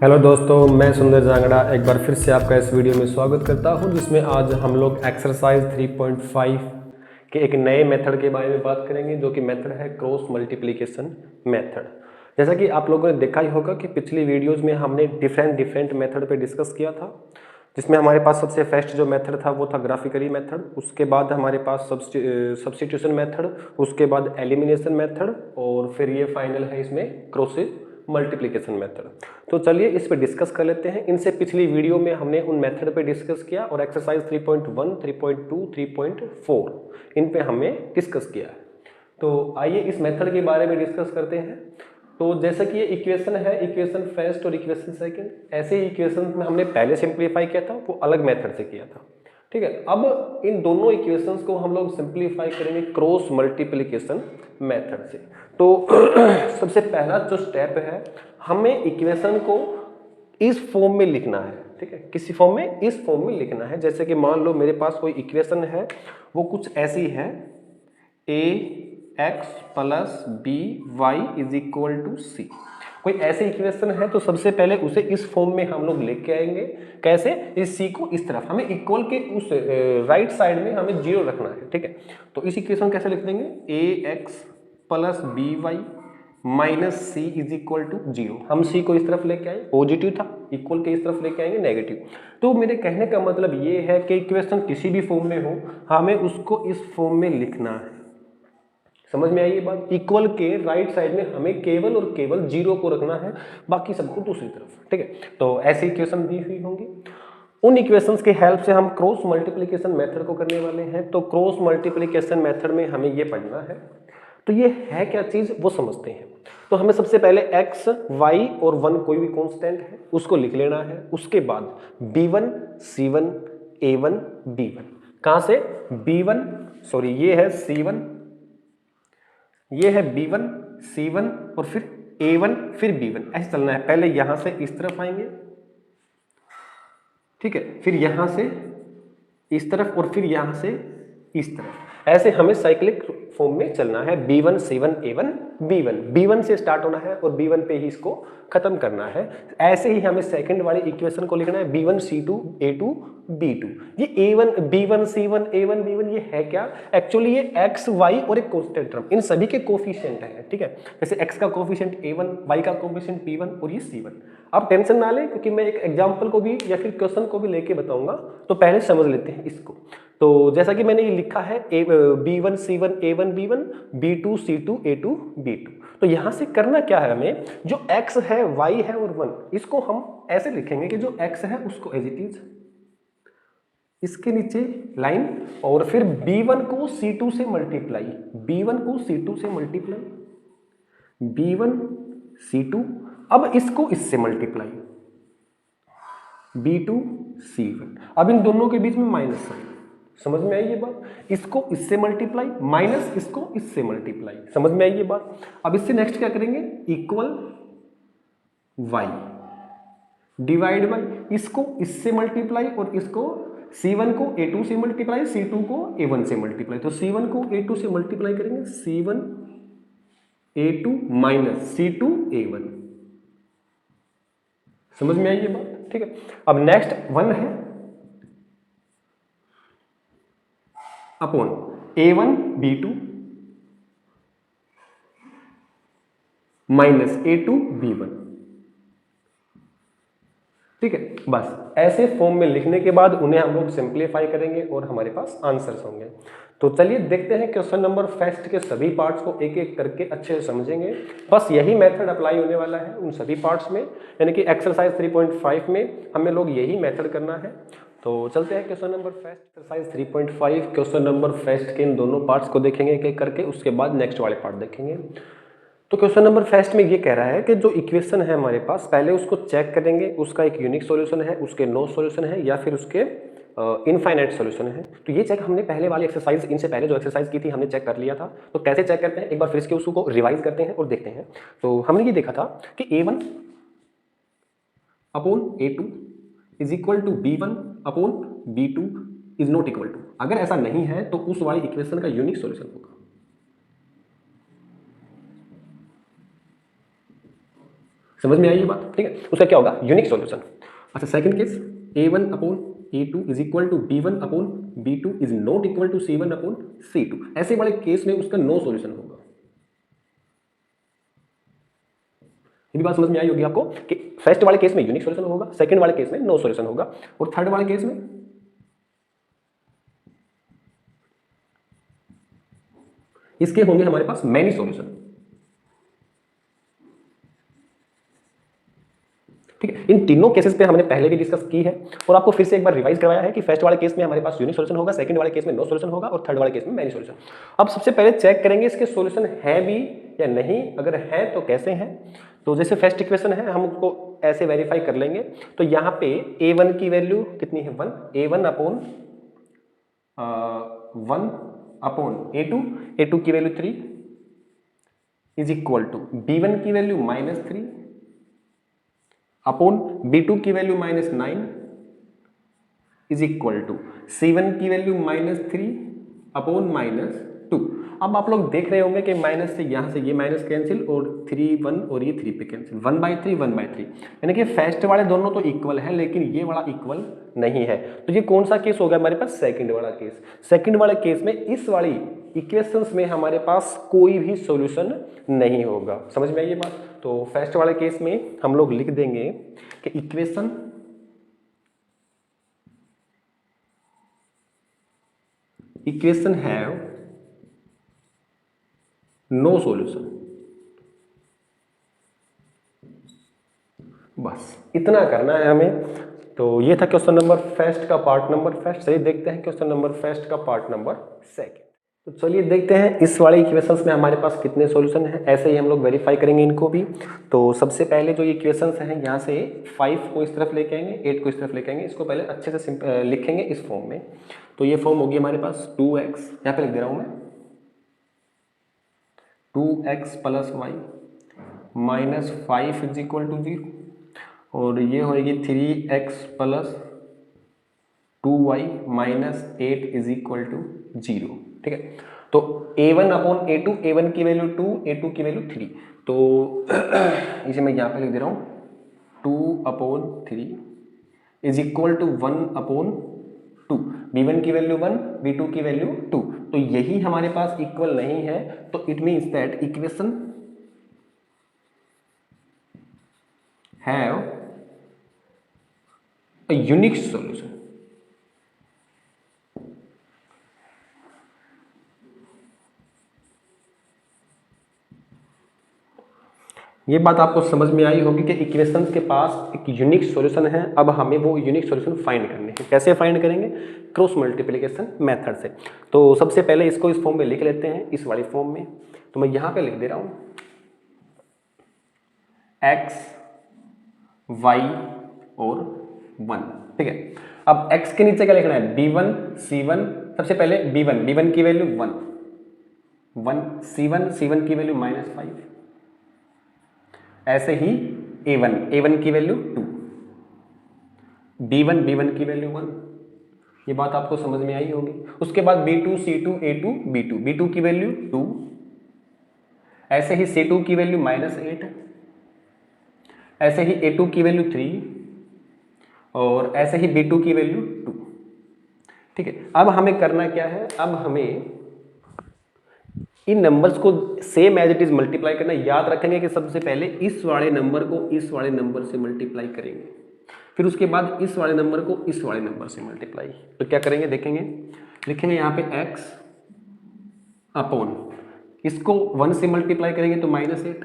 Hello दोस्तों, मैं सुंदर जांगड़ा एक बार फिर से आपका इस वीडियो में स्वागत करता हूं, जिसमें आज हम लोग एक्सरसाइज 3.5 के एक नए मेथड के बारे में बात करेंगे, जो कि मेथड है क्रॉस मल्टीप्लिकेशन मेथड। जैसा कि आप लोगों ने देखा ही होगा कि पिछली वीडियोस में हमने डिफरेंट मेथड पे डिस्कस किया था, जिसमें हमारे पास सबसे फर्स्ट जो मेथड था वो था ग्राफिकली मेथड, उसके बाद हमारे पास सब्स्टिट्यूशन मेथड, उसके बाद एलिमिनेशन मेथड और फिर ये फाइनल है इसमें क्रॉस मल्टीप्लिकेशन मेथड। तो चलिए इस पे डिस्कस कर लेते हैं। इनसे पिछली वीडियो में हमने उन मेथड पे डिस्कस किया और एक्सरसाइज 3.1, 3.2, 3.4 इन पे हमें डिस्कस किया है। तो आइए इस मेथड के बारे में डिस्कस करते हैं। तो जैसा कि ये इक्वेशन है, इक्वेशन फर्स्ट और इक्वेशन सेकंड, ऐसे ही इक्वेशन में हमने पहले सिंप्लीफाई किया था, वो अलग मेथड से किया था। ठीक है, अब इन दोनों इक्वेशंस को हम लोग सिंप्लीफाई करेंगे क्रॉस मल्टीप्लिकेशन मेथड से। तो सबसे पहला जो स्टेप है, हमें इक्वेशन को इस फॉर्म में लिखना है। ठीक है, किसी फॉर्म में, इस फॉर्म में लिखना है। जैसे कि मान लो मेरे पास कोई इक्वेशन है, वो कुछ ऐसी है, A X plus B Y is equal to C. कोई ऐसी इक्वेशन है तो सबसे पहले उसे इस फॉर्म में हम लोग लेके आएंगे। कैसे? इस सी को इस तरफ, हमें इक्वल के उस राइट साइड में हमें जीरो रखना है। ठीक है, तो इस इक्वेशन कैसे लिख देंगे? A X plus B Y minus C is equal to zero. हम सी को इस तरफ लेके आए, पॉजिटिव था, इक्वल के इस तरफ लेके आएंगे नेगेटिव। तो मेरे कहने का मतलब ये है कि इक्वेशन किसी भी फॉर्म में हो, हमें उसको इस फॉर्म में लिखना है। समझ में आई ये बात? इक्वल के राइट साइड में हमें केवल और केवल जीरो को रखना है, बाकी सबको दूसरी तरफ। ठीक है, तो ऐसी इक्वेशन दी हुई होंगी। उन इक्वेशंस की हेल्प से हम क्रॉस मल्टीप्लिकेशन मेथड को करने वाले हैं। तो क्रॉस मल्टीप्लिकेशन मेथड में हमें ये पढ़ना है। तो ये है क्या चीज, वो समझते हैं। तो हमें सबसे पहले x, y और 1 कोई भी कांस्टेंट है उसको लिख लेना है। उसके बाद b1, c1, a1, b1। कहां से? b1, सॉरी ये है c1, ये है b1, c1 और फिर a1, फिर b1। ऐसे चलना है। पहले यहां से इस तरफ आएंगे, ठीक है, फिर यहां से इस तरफ और फिर यहां से इस तरफ। ऐसे हमें साइक्लिक फॉर्म में चलना है। b1, c1, a1, b1। b1 से स्टार्ट होना है और b1 पे ही इसको खत्म करना है। ऐसे ही हमें सेकंड वाली इक्वेशन को लिखना है, b1, c2, a2, b2। ये a1, b1, c1, a1, b1 ये है क्या? एक्चुअली ये x, y और एक कांस्टेंट टर्म, इन सभी के कोफिशिएंट है। ठीक है, जैसे x का कोफिशिएंट a1, y का कोफिशिएंट b1 और ये c1। आप टेंशन ना लें, क्योंकि मैं एक एग्जांपल को भी या फिर क्वेश्चन को भी लेके बताऊंगा। तो पहले समझ लेते हैं इसको। तो जैसा कि मैंने ये लिखा है, b1, c1, a1, b1, b2, c2, a2, b2। तो यहां से करना क्या है, हमें जो x है, y है और 1, इसको हम ऐसे लिखेंगे कि जो x है उसको एज इट इज, इसके नीचे लाइन, और फिर b1 को c2 से मल्टीप्लाई, b1 को c2 से मल्टीप्लाई, b1 c2, अब इसको इससे मल्टीप्लाई, b2 c1। अब इन दोनों के बीच में माइनस साइन। समझ में आई ये बात? इसको इससे मल्टीप्लाई माइनस इसको इससे मल्टीप्लाई। समझ में आई ये बात? अब इससे नेक्स्ट क्या करेंगे? इक्वल y डिवाइड बाई, इसको इससे मल्टीप्लाई और इसको c1 को a2 से मल्टीप्लाई, c2 को a1 से मल्टीप्लाई। तो c1 को a2 से मल्टीप्लाई करेंगे, c1 a2 minus c2 a1। समझ में आई ये बात? ठीक है, अब नेक्स्ट 1 है upon a1 b2 minus a2 b1। ठीक है, बस ऐसे फॉर्म में लिखने के बाद उन्हें हम लोग सिंप्लीफाई करेंगे और हमारे पास आंसर्स होंगे। तो चलिए देखते हैं क्वेश्चन नंबर फर्स्ट के सभी पार्ट्स को एक एक करके अच्छे से समझेंगे। बस यही मेथड अप्लाई होने वाला है उन सभी पार्ट्स में, यानी कि एक्सरसाइज 3.5 में हमें लोग यही मेथड करना है। तो चलते हैं question number first, exercise 3.5 question number first के इन दोनों पार्ट्स को देखेंगे एक एक करके, उसके बाद नेक्स्ट वाले पार्ट देखेंगे। तो क्वेश्चन नंबर फर्स्ट में ये कह रहा है कि जो इक्वेशन है हमारे पास, पहले उसको चेक करेंगे, उसका एक यूनिक सॉल्यूशन है, उसके नो सॉल्यूशन है या फिर उसके इनफाइनाइट सॉल्यूशन है। तो ये चेक हमने पहले वाली एक्सरसाइज, इनसे पहले जो एक्सरसाइज की थी हमने चेक कर लिया था। तो कैसे चेक करते हैं, एक बार फिर इसके उसको रिवाइज करते हैं और देखते हैं। तो हमने ये देखा था कि a1 upon a2 is equal to b1 upon b2 is not equal to. अगर ऐसा नहीं है तो उस वाली इक्वेशन का यूनिक सॉल्यूशन होगा। समझ में आई ये बात, ठीक है। उसका क्या होगा, यूनिक सॉल्यूशन। अच्छा second case, a1 upon a2 is equal to b1 upon b2 is not equal to c1 upon c2। ऐसे वाले केस में उसका नो सॉल्यूशन होगा। ये भी बात समझ में आई होगी आपको कि फर्स्ट वाले केस में यूनिक सॉल्यूशन होगा, सेकंड वाले केस में नो सॉल्यूशन होगा, और थर्ड वाले केस में इसके होंगे हमारे पास मैनी सॉल्यूशन, ठीक है। इन तीनों केसेस पे हमने पहले भी डिस्कस की है और आपको फिर से एक बार रिवाइज करवाया है कि फर्स्ट वाले केस में हमारे पास यूनिक सॉल्यूशन होगा, सेकंड वाले केस में नो सॉल्यूशन होगा और थर्ड वाले केस में मैनी सॉल्यूशन। अब सबसे पहले चेक करेंगे इसके सॉल्यूशन है भी या नहीं, अगर है तो कैसे हैं। तो जैसे फर्स्ट इक्वेशन है हम उसको ऐसे वेरीफाई कर लेंगे। तो यहाँ पे a1 की वैल्यू कितनी है, 1, a1 अपॉन 1 अपॉन a2 की value 3 is equal to b1 की वैल्यू -3 अपॉन b2 की value -9 is equal to c1 की वैल्यू -3 अपॉन -2। अब आप लोग देख रहे होंगे कि माइनस से यहाँ से ये माइनस कैंसिल और 3 1 और ये 3 पे कैंसिल, 1/3 1/3, यानी कि फर्स्ट वाले दोनों तो इक्वल है लेकिन ये वाला इक्वल नहीं है। तो ये कौन सा केस होगा हमारे पास, सेकंड वाला केस। सेकंड वाले केस में इस वाली इक्वेशंस में हमारे पास कोई भी सॉल्यूशन नहीं होगा। समझ में आई ये बात। तो फर्स्ट वाले केस में हम लोग लिख देंगे कि इक्वेशन हैव नो सॉल्यूशन। बस इतना करना है हमें। तो ये था क्वेश्चन नंबर फर्स्ट का पार्ट नंबर फर्स्ट। चलिए देखते हैं क्वेश्चन नंबर फर्स्ट का पार्ट नंबर सेकंड। तो चलिए देखते हैं इस वाले इक्वेशंस में हमारे पास कितने सॉल्यूशन हैं। ऐसे ही हम लोग वेरीफाई करेंगे इनको भी। तो सबसे पहले जो इक्वेशंस हैं यहाँ से 5 को इस तरफ लेके आएंगे, 8 को इस तरफ लेके आएंगे। इसको पहले अच्छे से लिखेंगे इस फॉर्म में। तो ये फॉर्म होगी हमारे पास 2x, यहाँ पे लिख दे रहा हूँ मैं, 2x + y -5 is equal to 0, और ये होगी 3x + 2y -8 is equal to 0, ठीक है। तो a1 अपॉन a2, a1 की वैल्यू 2, a2 की वैल्यू 3। तो इसे मैं यहाँ पे लिख दे रहा हूँ 2/3 इज इक्वल टू 1/2। b1 की वैल्यू 1, b2 की वैल्यू 2। तो यही हमारे पास इक्वल नहीं है, तो it means that equation have a unique solution. ये बात आपको समझ में आई होगी कि इक्वेशंस के पास एक यूनिक सॉल्यूशन है। अब हमें वो यूनिक सॉल्यूशन फाइंड करने हैं। कैसे फाइंड करेंगे, क्रॉस मल्टीप्लिकेशन मेथड से। तो सबसे पहले इसको इस फॉर्म में लिख लेते हैं, इस वाली फॉर्म में। तो मैं यहाँ पे लिख दे रहा हूँ x y और 1, ठीक है। अब x के नीचे क्या लिखना है, b1 c1। सबसे पहले b1 की वैल्यू 1 c1 की वैल्यू -5। ऐसे ही a1 की वैल्यू 2, b1 की वैल्यू 1। ये बात आपको समझ में आई होगी। उसके बाद b2 c2 a2 b2 की वैल्यू 2। ऐसे ही c2 की वैल्यू -8। ऐसे ही a2 की वैल्यू 3 और ऐसे ही b2 की वैल्यू 2, ठीक है। अब हमें करना क्या है, अब हमें इन नंबर्स को same as it is multiply करना। याद रखेंगे कि सबसे पहले इस वाले नंबर को इस वाले नंबर से मल्टीप्लाई करेंगे, फिर उसके बाद इस वाले नंबर को इस वाले नंबर से मल्टीप्लाई। तो क्या करेंगे देखेंगे, लिखेंगे यहाँ पे x अपॉन, इसको 1 से मल्टीप्लाई करेंगे तो -8,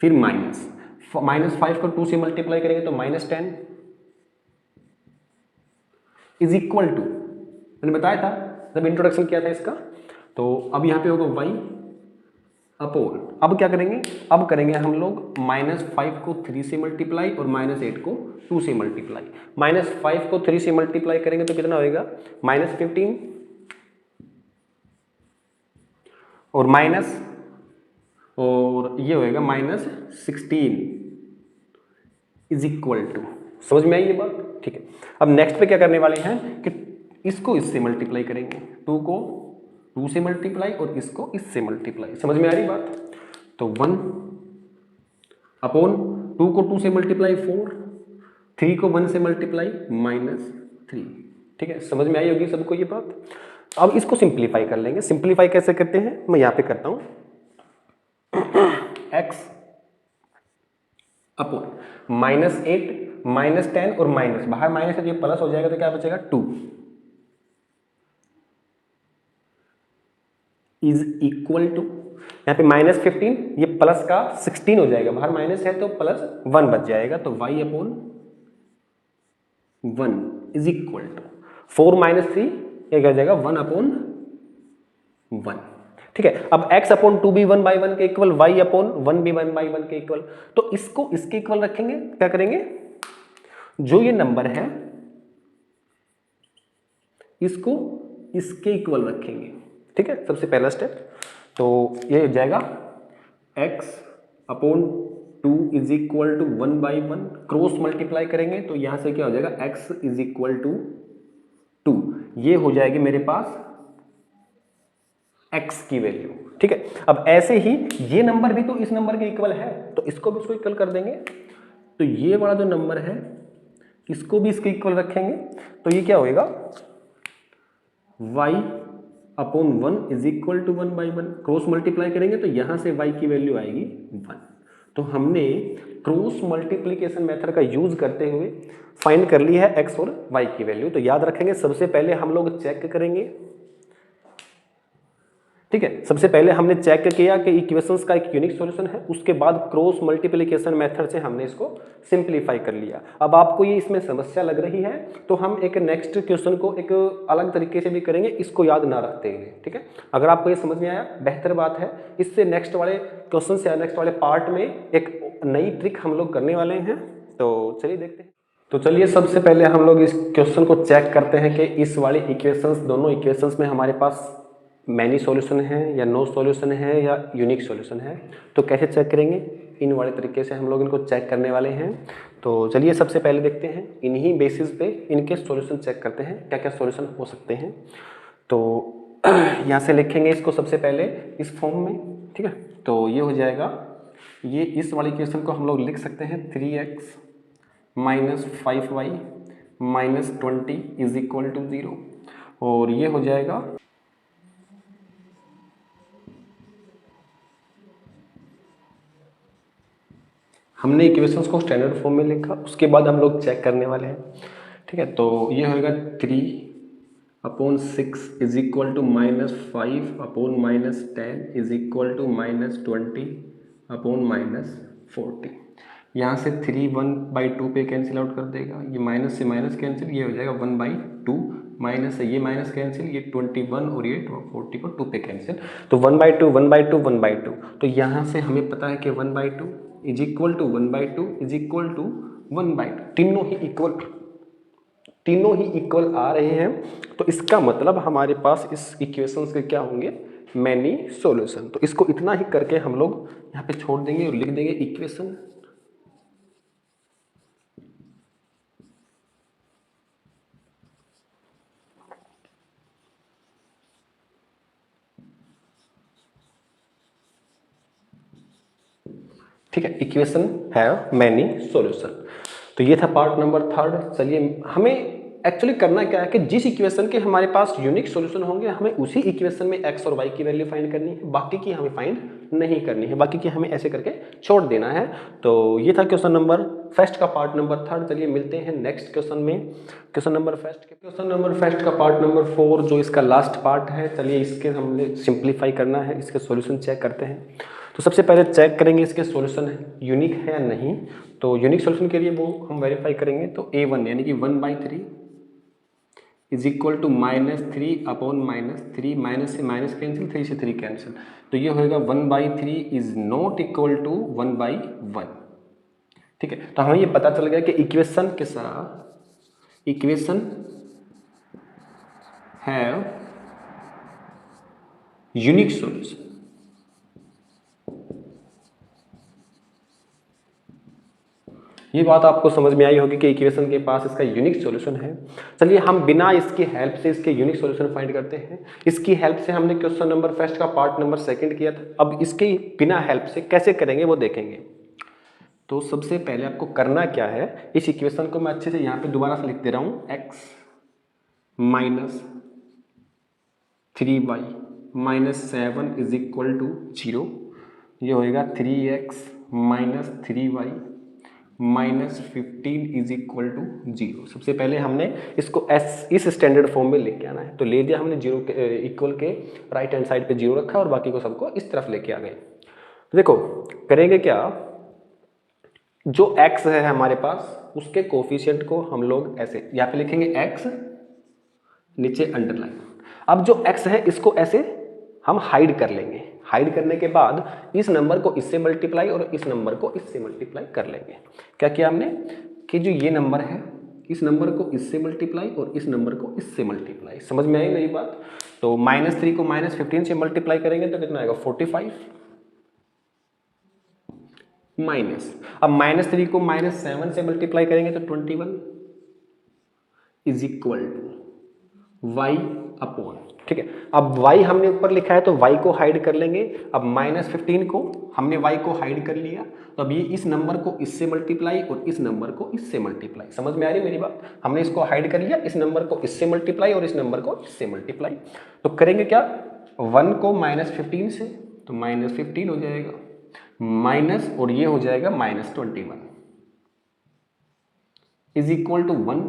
फिर -5 को 2 से मल्टीप्लाई करेंगे तो -10 इज इक्वल टू, मैंने बताया था जब इंट्रोडक्शन किया था इसका। तो अब यहाँ पे होगा y अपॉन, अब क्या करेंगे, अब करेंगे हम लोग -5 को 3 से मल्टीप्लाई और -8 को 2 से मल्टीप्लाई। -5 को 3 से मल्टीप्लाई करेंगे तो कितना होएगा, -15 और माइनस, और ये होएगा -16 इज इक्वल टू। समझ में आई ये बात, ठीक है। अब नेक्स्ट पे क्या करने वाले हैं कि इसको इससे मल्टीप्लाई करेंगे, 2 को 2 से मल्टीप्लाई और इसको इससे मल्टीप्लाई। समझ में आ रही बात। तो 1 अपॉन 2 को 2 से मल्टीप्लाई 4, 3 को 1 से मल्टीप्लाई -3। ठीक है, समझ में आई होगी सबको ये बात। अब इसको सिंप्लीफाई कर लेंगे। सिंप्लीफाई कैसे करते हैं, मैं यहाँ पे करता हूँ। x अपॉन -8 -10 और माइनस, बाहर माइनस है तो ये प्लस हो जाएगा, तो क्या बचेगा 2 इज इक्वल टू, यहाँ पे -15 ये प्लस का 16 हो जाएगा, बाहर माइनस है तो +1 बच जाएगा, तो y upon 1 is equal to 4 - 3 ये क्या हो जाएगा 1 अपॉन 1। ठीक है, अब x अपॉन 2 भी 1/1 के इक्वल, y अपॉन 1 भी 1/1 के इक्वल, तो इसको इसके इक्वल रखेंगे। क्या करेंगे, जो ये नंबर है इसको इसके इक्वल रखेंगे। ठीक है, सबसे पहला स्टेप, तो ये हो जाएगा x upon 2 is equal to 1/1, cross multiply करेंगे तो यहां से क्या हो जाएगा x इज इक्वल टू 2, ये हो जाएगी मेरे पास x की वैल्यू। ठीक है, अब ऐसे ही ये नंबर भी तो इस नंबर के इक्वल है, तो इसको भी इसको इक्वल कर देंगे, तो ये वाला जो नंबर है इसको भी इसके इक्वल रखेंगे, तो ये क्या होएगा y upon 1 is equal to 1/1, cross multiply करेंगे तो यहां से y की वैल्यू आएगी 1। तो हमने क्रॉस मल्टीप्लिकेशन मेथड का यूज करते हुए फाइंड कर ली है x और y की वैल्यू। तो याद रखेंगे, सबसे पहले हम लोग चेक करेंगे। ठीक है, सबसे पहले हमने चेक किया कि इक्वेशंस का एक यूनिक सॉल्यूशन है, उसके बाद क्रॉस मल्टीप्लिकेशन मेथड से हमने इसको सिंप्लीफाई कर लिया। अब आपको ये इसमें समस्या लग रही है तो हम एक नेक्स्ट क्वेश्चन को एक अलग तरीके से भी करेंगे, इसको याद ना रखते हुए। ठीक है, अगर आपको ये समझ में आया बेहतर बात है, इससे नेक्स्ट वाले क्वेश्चन से या नेक्स्ट वाले पार्ट में एक नई ट्रिक हम लोग करने वाले हैं। तो चलिए देखते हैं। तो चलिए सबसे पहले हम लोग इस क्वेश्चन को चेक करते हैं कि इस वाली इक्वेशंस, दोनों इक्वेशंस में हमारे पास मैनी सॉल्यूशन है या नो सॉल्यूशन है या यूनिक सॉल्यूशन है। तो कैसे चेक करेंगे, इन वाले तरीके से हम लोग इनको चेक करने वाले हैं। तो चलिए सबसे पहले देखते हैं, इन्हीं बेसिस पे इनके सॉल्यूशन चेक करते हैं, क्या क्या सॉल्यूशन हो सकते हैं। तो यहाँ से लिखेंगे इसको सबसे पहले इस फॉर्म में। ठीक है, तो ये हो जाएगा, ये इस वाली इक्वेशन को हम लोग लिख सकते हैं 3x - 5y - 20 is equal to 0, और ये हो जाएगा हमने इक्वेशंस को स्टैंडर्ड फॉर्म में लिखा, उसके बाद हम लोग चेक करने वाले हैं। ठीक है, तो ये होगा 3/6 is equal to -5/-10 is equal to -20/-40। यहाँ से 3 1/2 पे कैंसिल आउट कर देगा, ये माइनस से माइनस कैंसिल, ये हो जाएगा 1/2, माइनस से ये माइनस कैंसिल, ये 21 और ये 40 को 2 पे कैंसिल, तो 1/2 1/2 1/2। तो यहाँ से हमें पता है कि 1/2 is equal to 1/2 is equal to 1/2, तीनों ही इक्वल आ रहे हैं। तो इसका मतलब हमारे पास इस इक्वेशंस के क्या होंगे, मैनी सॉल्यूशन। तो इसको इतना ही करके हम लोग यहाँ पे छोड़ देंगे और लिख देंगे इक्वेशन ठीक है, इक्वेशन है मैनी सॉल्यूशन। तो ये था पार्ट नंबर 3। चलिए हमें एक्चुअली करना क्या है कि जिस इक्वेशन के हमारे पास यूनिक सॉल्यूशन होंगे हमें उसी इक्वेशन में x और y की वैल्यू फाइंड करनी है, बाकी की हमें फाइंड नहीं करनी है, बाकी की हमें ऐसे करके छोड़ देना है। तो ये था क्वेश्चन नंबर फर्स्ट का पार्ट नंबर 3। चलिए मिलते हैं नेक्स्ट क्वेश्चन में, क्वेश्चन नंबर फर्स्ट का पार्ट नंबर 4 जो इसका लास्ट पार्ट है। चलिए इसके हमने सिंप्लीफाई करना है, इसके सॉल्यूशन चेक करते हैं। तो सबसे पहले चेक करेंगे इसके सॉल्यूशन यूनिक है या नहीं। तो यूनिक सॉल्यूशन के लिए वो हम वेरीफाई करेंगे, तो a1 यानी कि 1/3 इज इक्वल टू -3/-3, माइनस से माइनस कैंसिल, 3 से 3 कैंसिल, तो ये होएगा 1/3 इज नॉट इक्वल टू 1/1। ठीक है, तो हमें ये पता चल गया कि इक्वेशन के साथ इक्वेशन हैव यूनिक सॉल्यूशन। ये बात आपको समझ में आई होगी कि इक्वेशन के पास इसका यूनिक सॉल्यूशन है। चलिए हम बिना इसकी हेल्प से इसके यूनिक सॉल्यूशन फाइंड करते हैं। इसकी हेल्प से हमने क्वेश्चन नंबर फर्स्ट का पार्ट नंबर 2 किया था, अब इसके बिना हेल्प से कैसे करेंगे वो देखेंगे। तो सबसे पहले आपको करना क्या है, इस इक्वेशन को मैं अच्छे से यहाँ पे दोबारा से लिख दे रहा हूँ, x minus 3y minus 7 is equal to 0। ये होएगा 3x minus 3y minus 15 is equal to 0। सबसे पहले हमने इसको इस स्टैंडर्ड फॉर्म में लेके आना है। तो ले दिया हमने 0 के इक्वल के राइट हैंड साइड पे 0 रखा और बाकी को सबको इस तरफ लेके आ गए। देखो करेंगे क्या, जो x है हमारे पास उसके कोफिशिएंट को हम लोग ऐसे यहाँ पे लिखेंगे x, नीचे अंडरलाइन। अब जो x है इसको ऐसे हम हाइड कर लेंगे। हाइड करने के बाद इस नंबर को इससे मल्टीप्लाई और इस नंबर को इससे मल्टीप्लाई कर लेंगे। क्या किया हमने कि जो ये नंबर है इस नंबर को इससे मल्टीप्लाई और इस नंबर को इससे मल्टीप्लाई। समझ में आई मेरी बात? तो -3 को -15 से मल्टीप्लाई करेंगे तो कितना आएगा 45 माइनस, अब -3 को -7 से मल्टीप्लाई करेंगे तो 21 is equal to y upon, ठीक है। अब y हमने ऊपर लिखा है तो y को हाइड कर लेंगे। अब -15 को हमने y को हाइड कर लिया तो अब ये इस नंबर को इससे मल्टीप्लाई और इस नंबर को इससे मल्टीप्लाई। समझ में आ रही मेरी बात? हमने इसको हाइड कर लिया, इस नंबर को इससे मल्टीप्लाई और इस नंबर को इससे मल्टीप्लाई। तो करेंगे क्या, 1 को -15 से तो -15 हो जाएगा माइनस और ये हो जाएगा -21 इज इक्वल टू 1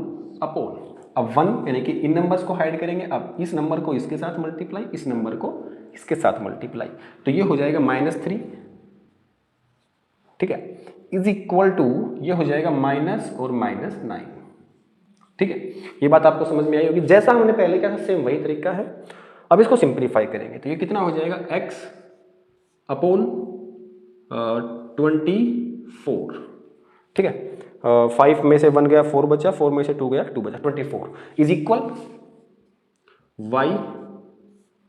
अपॉन, अब 1 यानी कि इन नंबर्स को हाइड करेंगे। अब इस नंबर को इसके साथ मल्टीप्लाई, इस नंबर को इसके साथ मल्टीप्लाई, तो ये हो जाएगा -3, ठीक है, इज इक्वल टू ये हो जाएगा माइनस और -9, ठीक है। ये बात आपको समझ में आई होगी। जैसा हमने पहले किया था सेम वही तरीका है। अब इसको सिंप्लीफाई करेंगे तो ये कितना हो जाएगा x अपॉन 24, ठीक है। 5 में से 1 गया 4 बचा, 4 में से 2 गया 2 बचा, 24 इज इक्वल y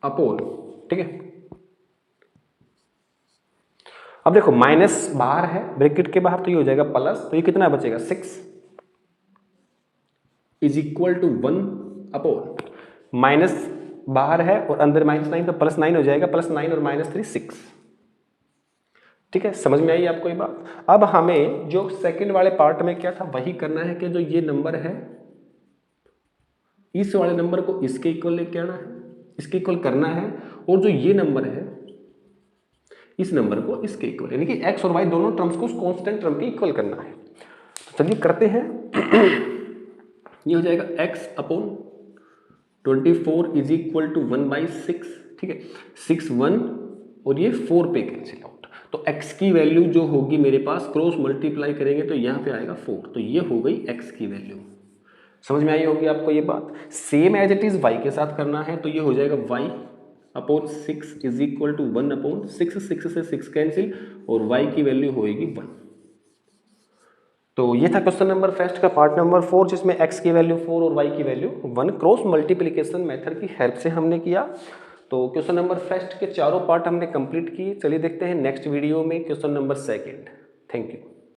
अपॉन, ठीक है। अब देखो माइनस बाहर है ब्रैकेट के बाहर तो ये हो जाएगा प्लस, तो ये कितना बचेगा 6 is equal to 1 upon, minus बाहर है और अंदर -9 तो +9 हो जाएगा, +9 और -3 6, ठीक है। समझ में आई आपको ये बात? अब हमें जो सेकंड वाले पार्ट में क्या था वही करना है कि जो ये नंबर है इस वाले नंबर को इसके इक्वल लेके आना है, इसके इक्वल करना है, और जो ये नंबर है इस नंबर को इसके इक्वल, यानी कि x और y दोनों टर्म्स को कांस्टेंट टर्म के इक्वल करना है। तो चलिए करते हैं। ये हो जाएगा x upon 24 is equal to 1/6, ठीक है। 6 1 और ये 4 पे कैंसिल आउट, तो x की वैल्यू जो होगी मेरे पास क्रॉस मल्टीप्लाई करेंगे तो यहाँ पे आएगा 4, तो ये हो गई x की वैल्यू। समझ में आई होगी आपको ये बात? Same as it is y के साथ करना है तो ये हो जाएगा y upon 6 is equal to 1 upon 6, 6 से 6 कैंसिल और y की वैल्यू होएगी 1। तो ये था क्वेश्चन नंबर फर्स्ट का पार्ट नंबर 4, जिसमें x की वैल्यू 4 और y की वैल्यू 1 क्रॉस मल्टीप्लिकेशन मेथड की हेल्प से हमने किया। तो क्वेश्चन नंबर फर्स्ट के चारों पार्ट हमने कंप्लीट किए। चलिए देखते हैं नेक्स्ट वीडियो में question number second. Thank you.